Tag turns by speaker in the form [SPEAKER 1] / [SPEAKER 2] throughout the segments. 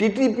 [SPEAKER 1] TTP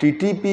[SPEAKER 1] TTP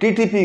[SPEAKER 1] TTP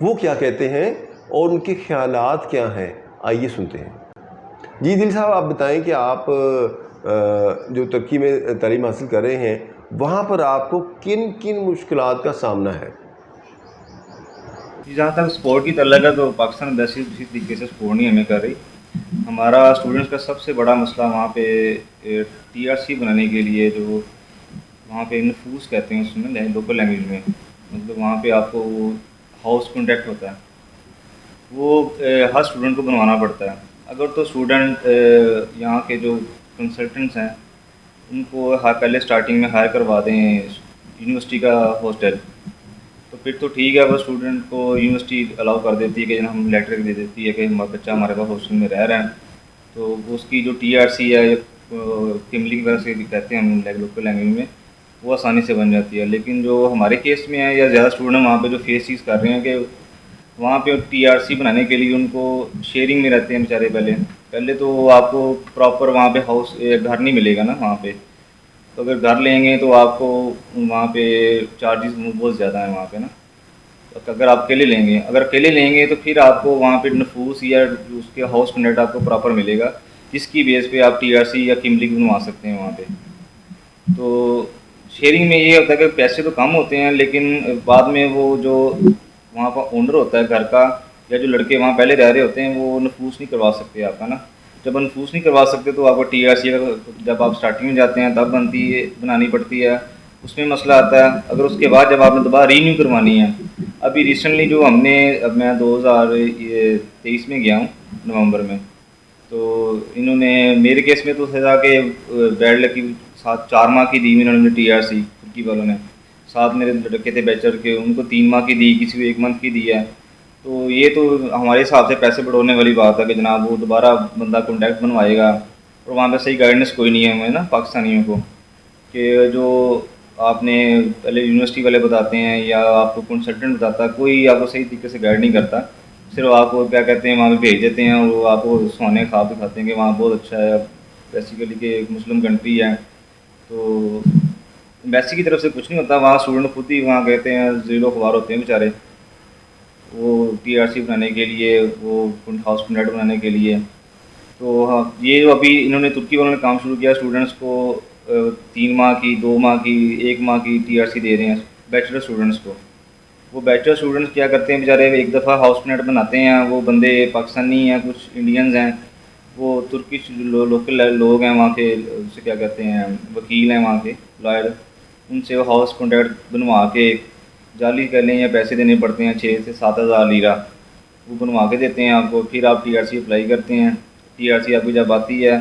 [SPEAKER 1] وہ کیا کہتے ہیں اور ان کے خیالات کیا ہیں، آئیے سنتے ہیں۔ جی دل صاحب، آپ بتائیں کہ آپ جو ترکی میں تعلیم حاصل کر رہے ہیں وہاں پر آپ کو کن کن مشکلات کا سامنا ہے؟
[SPEAKER 2] جہاں تک سپورٹ کی تعلق ہے تو پاکستان ایمبیسی اسی طریقے سے سپورٹ نہیں ہمیں کر رہی۔ ہمارا اسٹوڈنٹس کا سب سے بڑا مسئلہ وہاں پہ ٹی آر سی بنانے کے لیے جو وہاں پہ نفوس کہتے ہیں اس میں لوکل لینگویج میں، مطلب وہاں پہ آپ کو ہاؤس کانٹیکٹ ہوتا ہے، وہ ہر اسٹوڈنٹ کو بنوانا پڑتا ہے۔ اگر تو اسٹوڈنٹ یہاں کے جو کنسلٹنٹس ہیں ان کو پہلے اسٹارٹنگ میں ہائر کروا دیں یونیورسٹی کا ہاسٹل، تو پھر تو ٹھیک ہے، وہ اسٹوڈنٹ کو یونیورسٹی الاؤ کر دیتی ہے کہ ہم لیٹر دے دیتی ہے کہ بچہ ہمارے پاس ہاسٹل میں رہ رہے ہیں، تو اس کی جو ٹی آر سی ہے یا کملی کی وجہ سے کہتے ہیں ہم لوکل لینگویج میں، وہ آسانی سے بن جاتی ہے۔ لیکن جو ہمارے کیس میں ہے یا زیادہ اسٹوڈنٹ وہاں پہ جو فیس چیز کر رہے ہیں کہ وہاں پہ ٹی آر سی بنانے کے لیے ان کو شیئرنگ میں رہتے ہیں بیچارے، پہلے تو آپ کو پراپر وہاں پہ ہاؤس گھر نہیں ملے گا نا وہاں پہ، تو اگر گھر لیں گے تو آپ کو وہاں پہ چارجز بہت زیادہ ہیں وہاں پہ نا، اگر آپ اکیلے لیں گے، تو پھر آپ کو وہاں پہ نفوس یا اس کے ہاؤس کنیکٹ آپ کو پراپر ملے گا، جس کی بیس پہ آپ ٹی آر سی یا کملی بنوا سکتے ہیں وہاں پہ۔ تو شیئرنگ میں یہ ہوتا ہے کہ پیسے تو کم ہوتے ہیں، لیکن بعد میں وہ جو وہاں کا اونر ہوتا ہے گھر کا یا جو لڑکے وہاں پہلے رہ رہے ہوتے ہیں وہ نفوس نہیں کروا سکتے آپ کا نا۔ جب نفوس نہیں کروا سکتے تو آپ کو ٹی آر سی جب آپ اسٹارٹنگ میں جاتے ہیں تب بنانی پڑتی ہے، اس میں مسئلہ آتا ہے۔ اگر اس کے بعد جب آپ نے دوبارہ رینیو کروانی ہے، ابھی ریسنٹلی جو ہم نے، اب میں 2023 میں گیا ہوں نومبر میں، تو انہوں نے میرے کیس میں تو تھا کہ بیڈ لکی ساتھ 4 ماہ کی دی انہوں نے ٹی آر سی ترکی والوں نے، ساتھ میرے لڑکے تھے بیچلر کے ان کو 3 ماہ کی دی، کسی کو 1 منتھ کی دی ہے۔ تو یہ تو ہمارے حساب سے پیسے بڑھونے والی بات ہے کہ جناب وہ دوبارہ بندہ کانٹیکٹ بنوائے گا، اور وہاں پہ صحیح گائیڈنس کوئی نہیں ہے ہمیں نا پاکستانیوں کو، کہ جو آپ نے پہلے یونیورسٹی والے بتاتے ہیں یا آپ کو کنسلٹنٹ بتاتا ہے، کوئی آپ کو صحیح طریقے سے گائیڈ نہیں کرتا، صرف آپ کو کیا کہتے ہیں وہاں پہ بھیج دیتے ہیں، اور وہ آپ کو سونے خواب دکھاتے ہیں کہ وہاں بہت اچھا ہے، بیسیکلی کہ ایک مسلم کنٹری ہے۔ تو ایمبیسی کی طرف سے کچھ نہیں ہوتا، وہاں اسٹوڈنٹ خود ہی وہاں کہتے ہیں زیرو خوار ہوتے ہیں بیچارے، وہ ٹی آر سی بنانے کے لیے، وہ ہاؤس کنیکٹ بنانے کے لیے۔ تو ہاں، یہ جو ابھی انہوں نے ترکی والوں نے کام شروع کیا، اسٹوڈنٹس کو 3 ماہ کی، 2 ماہ کی، 1 ماہ کی ٹی آر سی دے رہے ہیں بیچلر اسٹوڈنٹس کو۔ وہ بیچلر اسٹوڈنٹس کیا کرتے ہیں بیچارے، ایک دفعہ ہاؤس کنیکٹ بناتے ہیں، وہ بندے پاکستانی ہیں، کچھ انڈینز ہیں، وہ ترکش لوکل لوگ ہیں وہاں کے، اسے کیا کہتے ہیں وکیل ہیں وہاں کے لائر، ان سے وہ ہاؤس کانٹیکٹ بنوا کے جعلی کر لیں یا پیسے دینے پڑتے ہیں 6 سے 7 ہزار لیرہ، وہ بنوا کے دیتے ہیں آپ کو، پھر آپ ٹی آر سی اپلائی کرتے ہیں، ٹی آر سی آپ کی جب آتی ہے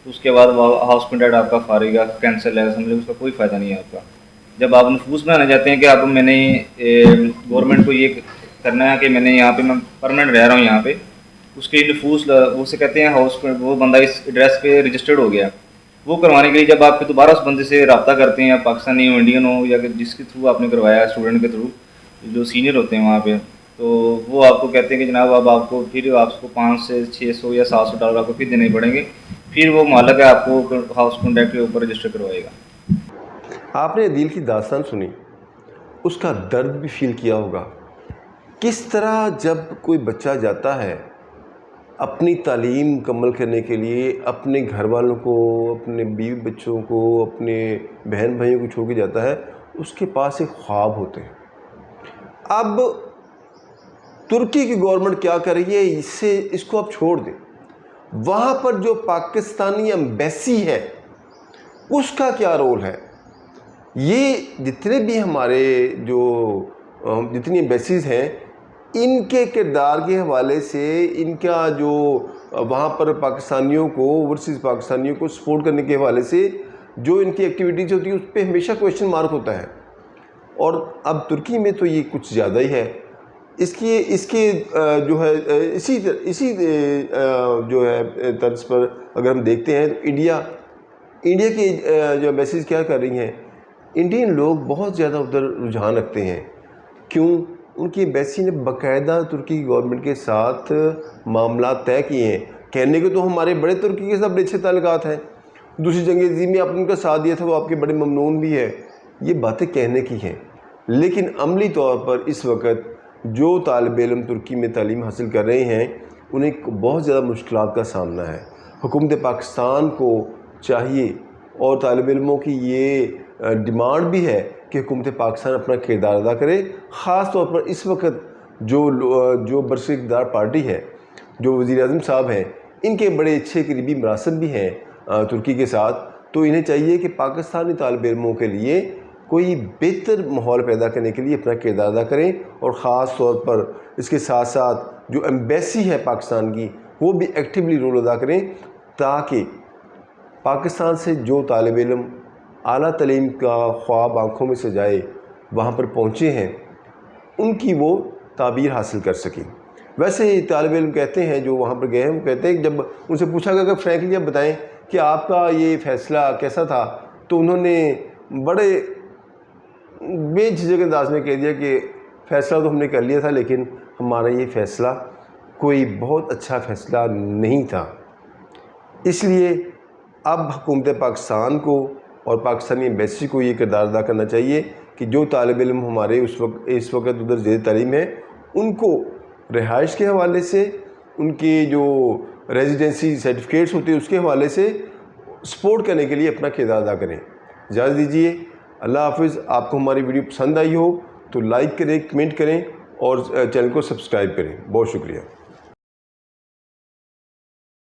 [SPEAKER 2] تو اس کے بعد ہاؤس کانٹیکٹ آپ کا فارغ ہے، کینسل ہے، سمجھو اس کا کوئی فائدہ نہیں ہے آپ کا۔ جب آپ نفوس بنانے جاتے ہیں کہ اب میں نے گورنمنٹ کو یہ کرنا ہے کہ میں نے یہاں پہ میں پرماننٹ رہ رہا ہوں یہاں پہ، اس کے نفوس وہ سے کہتے ہیں ہاؤس، وہ بندہ اس ایڈریس پہ رجسٹرڈ ہو گیا، وہ کروانے کے لیے جب آپ دوبارہ اس بندے سے رابطہ کرتے ہیں، یا پاکستانی ہو، انڈین ہو، یا جس کے تھرو آپ نے کروایا ہے، اسٹوڈنٹ کے تھرو جو سینئر ہوتے ہیں وہاں پہ، تو وہ آپ کو کہتے ہیں کہ جناب اب آپ کو پھر آپ کو 500 سے 600 یا 700 ڈالر آپ کو پھر دینے پڑیں گے، پھر وہ مالک ہے آپ کو ہاؤس کانٹیکٹ کے اوپر رجسٹر کروائے گا۔
[SPEAKER 1] آپ نے عدیل کی داستان سنی، اس کا درد بھی فیل کیا ہوگا، کس طرح جب کوئی بچہ جاتا ہے اپنی تعلیم مکمل کرنے کے لیے، اپنے گھر والوں کو، اپنے بیوی بچوں کو، اپنے بہن بھائیوں کو چھوڑ کے جاتا ہے، اس کے پاس ایک خواب ہوتے ہیں۔ اب ترکی کی گورنمنٹ کیا کر رہی ہے، اس کو اب چھوڑ دیں، وہاں پر جو پاکستانی ایمبیسی ہے اس کا کیا رول ہے؟ یہ جتنے بھی ہمارے جتنی ایمبیسیز ہیں، ان کے کردار کے حوالے سے، ان کا جو وہاں پر پاکستانیوں کو، اوورسیز پاکستانیوں کو سپورٹ کرنے کے حوالے سے جو ان کی ایکٹیویٹیز ہوتی ہیں، اس پہ ہمیشہ کویشچن مارک ہوتا ہے، اور اب ترکی میں تو یہ کچھ زیادہ ہی ہے۔ اس کے جو ہے اسی جو ہے طرز پر اگر ہم دیکھتے ہیں تو انڈیا کی جو ایمبیسیز کیا کر رہی ہیں، انڈین لوگ بہت زیادہ ادھر رجحان رکھتے ہیں۔ کیوں؟ ان کی ایمبیسی نے باقاعدہ ترکی کی گورنمنٹ کے ساتھ معاملات طے کیے ہیں۔ کہنے کو تو ہمارے بڑے ترکی کے ساتھ بڑے اچھے تعلقات ہیں، دوسری جنگ عظیم میں آپ نے ان کا ساتھ دیا تھا، وہ آپ کے بڑے ممنون بھی ہے، یہ باتیں کہنے کی ہیں، لیکن عملی طور پر اس وقت جو طالب علم ترکی میں تعلیم حاصل کر رہے ہیں انہیں بہت زیادہ مشکلات کا سامنا ہے۔ حکومت پاکستان کو چاہیے اور طالب علموں کی یہ ڈیمانڈ بھی ہے کہ حکومت پاکستان اپنا کردار ادا کرے، خاص طور پر اس وقت جو برسر اقتدار پارٹی ہے، جو وزیر اعظم صاحب ہیں، ان کے بڑے اچھے قریبی مراسم بھی ہیں ترکی کے ساتھ، تو انہیں چاہیے کہ پاکستانی طالب علموں کے لیے کوئی بہتر ماحول پیدا کرنے کے لیے اپنا کردار ادا کریں، اور خاص طور پر اس کے ساتھ ساتھ جو ایمبیسی ہے پاکستان کی وہ بھی ایکٹیولی رول ادا کریں، تاکہ پاکستان سے جو طالب علم اعلیٰ تعلیم کا خواب آنکھوں میں سجائے وہاں پر پہنچے ہیں ان کی وہ تعبیر حاصل کر سکیں۔ ویسے طالب علم کہتے ہیں جو وہاں پر گئے ہیں، وہ کہتے ہیں کہ جب ان سے پوچھا گیا کہ فرینکلی آپ بتائیں کہ آپ کا یہ فیصلہ کیسا تھا، تو انہوں نے بڑے بے جھجک انداز میں کہہ دیا کہ فیصلہ تو ہم نے کر لیا تھا، لیکن ہمارا یہ فیصلہ کوئی بہت اچھا فیصلہ نہیں تھا۔ اس لیے اب حکومت پاکستان کو اور پاکستانی ایمبیسی کو یہ کردار ادا کرنا چاہیے کہ جو طالب علم ہمارے اس وقت ادھر زیر تعلیم ہے ان کو رہائش کے حوالے سے، ان کے جو ریزیڈنسی سرٹیفکیٹس ہوتے ہیں اس کے حوالے سے سپورٹ کرنے کے لیے اپنا کردار ادا کریں۔ اجازت دیجیے، اللہ حافظ۔ آپ کو ہماری ویڈیو پسند آئی ہو تو لائک کریں، کمنٹ کریں اور چینل کو سبسکرائب کریں۔ بہت شکریہ۔